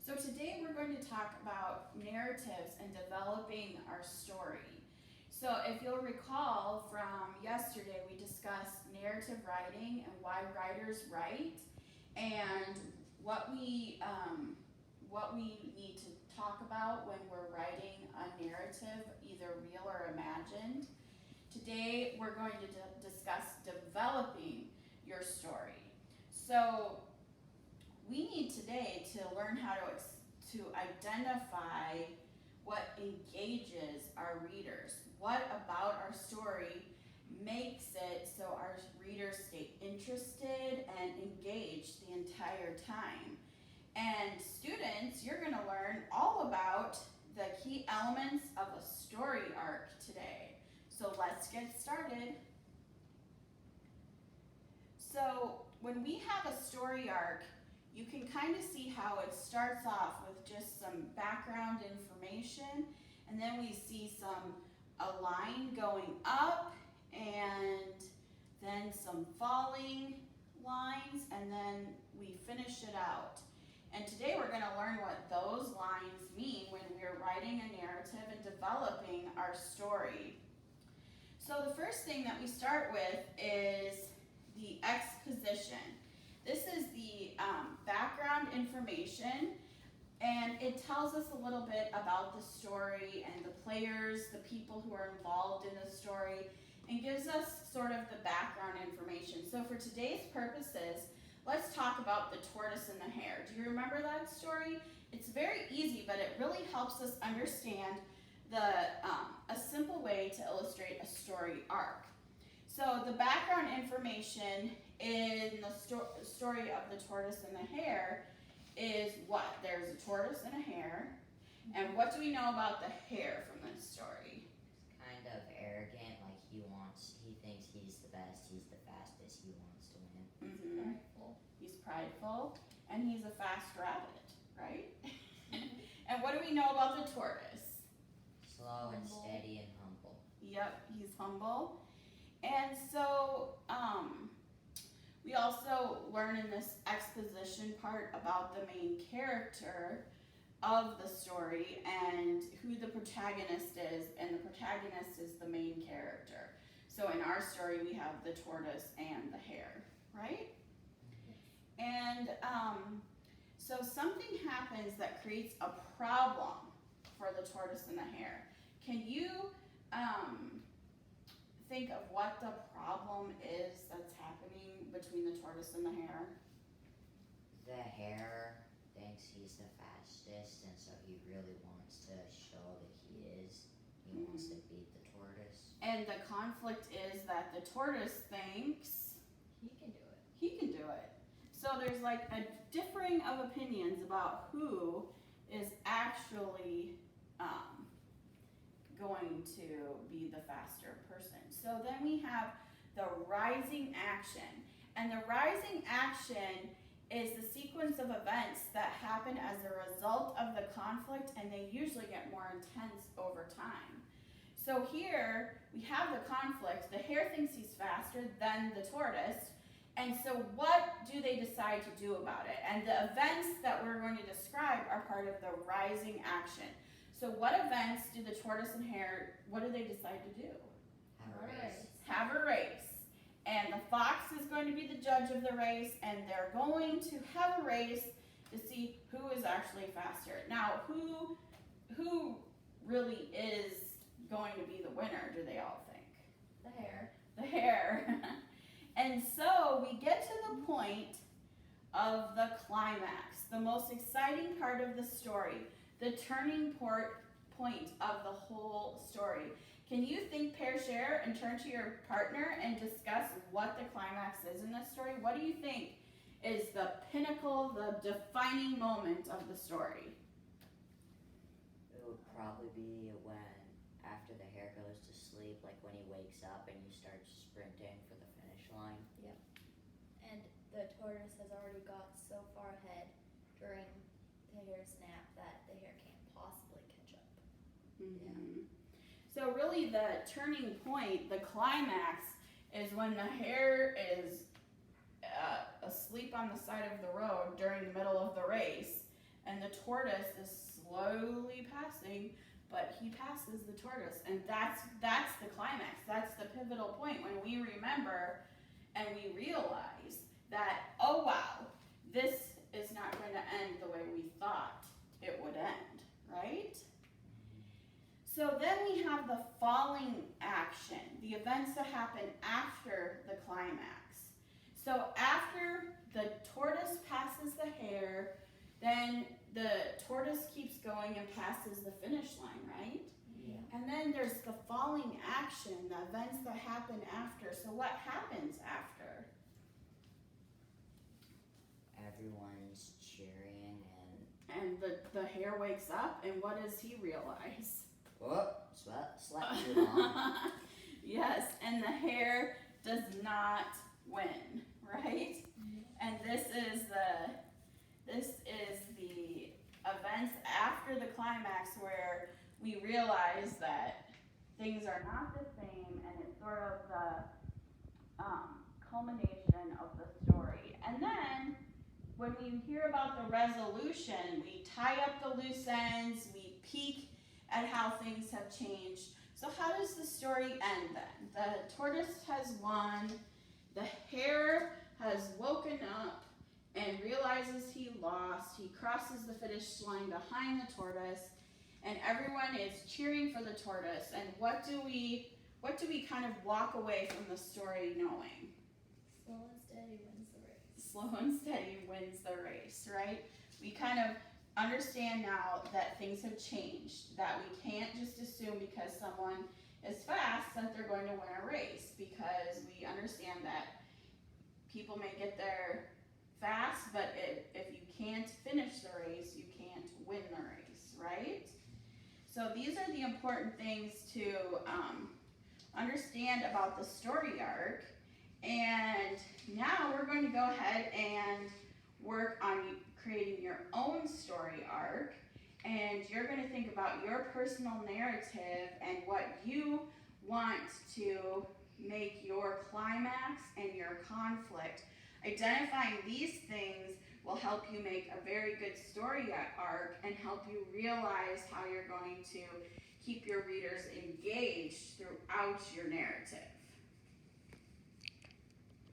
So today we're going to talk about narratives and developing our story. So if you'll recall from yesterday, we discussed narrative writing and why writers write and what we need to talk about when we're writing a narrative, either real or imagined. Today we're going to discuss developing your story. So we need today to learn how to identify what engages our readers. What about our story makes it so our readers stay interested and engaged the entire time. And students, you're going to learn all about the key elements of a story arc today. So let's get started. So when we have a story arc, you can kind of see how it starts off with just some background information, and then we see a line going up and then some falling lines, and then we finish it out. And today we're going to learn what those lines mean when we're writing a narrative and developing our story. So the first thing that we start with is the exposition. This is the background information, and it tells us a little bit about the story and the players, the people who are involved in the story, and gives us sort of the background information. So for today's purposes, let's talk about the tortoise and the hare. Do you remember that story? It's very easy, but it really helps us understand a simple way to illustrate a story arc. So the background information in the story of the tortoise and the hare is what? There's a tortoise and a hare. And what do we know about the hare from this story? Kind of arrogant, like he thinks he's the best, he's the fastest, he wants to win. Mm-hmm. He's prideful, and he's a fast rabbit, right? And what do we know about the tortoise? Slow and steady and humble. Yep, he's humble. And so we also learn in this exposition part about the main character of the story and who the protagonist is, and the protagonist is the main character. So in our story we have the tortoise and the hare, right? And so something happens that creates a problem for the tortoise and the hare. Can you think of what the problem is that's happening between the tortoise and the hare? The hare thinks he's the fastest, and so he really wants to show that he is. He wants to beat the tortoise. And the conflict is that the tortoise thinks he can do it. He can do it. So there's like a differing of opinions about who is actually going to be the faster person. So then we have the rising action. And the rising action is the sequence of events that happen as a result of the conflict, and they usually get more intense over time. So here we have the conflict. The hare thinks he's faster than the tortoise. And so what do they decide to do about it? And the events that we're going to describe are part of the rising action. So what events do the tortoise and hare, what do they decide to do? Have a race. And the fox is going to be the judge of the race, and they're going to have a race to see who is actually faster. Now, who really is going to be the winner, do they all think? The hare. The hare. And so we get to the point of the climax, the most exciting part of the story, the turning point of the whole story. Can you think, pair, share, and turn to your partner and discuss what the climax is in this story? What do you think is the pinnacle, the defining moment of the story? It would probably be when, after the hare goes to sleep, like when he wakes up and you start sprinting for the finish line. Yep. And the tortoise has already got so far ahead during the hare's nap that the hare can't possibly catch up. Mm-hmm. So really the turning point, the climax, is when the hare is asleep on the side of the road during the middle of the race, and the tortoise is slowly passing, but he passes the tortoise, and that's the climax. That's the pivotal point when we remember and we realize that, oh wow, this is not going to end the way we thought it would end, right? So then we have the falling action, the events that happen after the climax. So after the tortoise passes the hare, then the tortoise keeps going and passes the finish line, right? Yeah. And then there's the falling action, the events that happen after. So what happens after? Everyone's cheering And the hare wakes up, and what does he realize? slept too long. Yes, and the hare does not win, right? And this is the events after the climax where we realize that things are not the same, and it's sort of the culmination of the story. And then when we hear about the resolution, we tie up the loose ends, we peek at how things have changed. So how does the story end then? The tortoise has won, the hare has woken up and realizes he lost. He crosses the finish line behind the tortoise, and everyone is cheering for the tortoise. And what do we kind of walk away from the story knowing? Slow and steady wins the race. Slow and steady wins the race, right? We kind of understand now that things have changed, that we can't just assume because someone is fast that they're going to win a race, because we understand that people may get there fast, but if you can't finish the race, you can't win the race, right? So these are the important things to understand about the story arc. And now we're going to go ahead and work on creating your own story arc. And you're going to think about your personal narrative and what you want to make your climax and your conflict. Identifying these things will help you make a very good story arc and help you realize how you're going to keep your readers engaged throughout your narrative.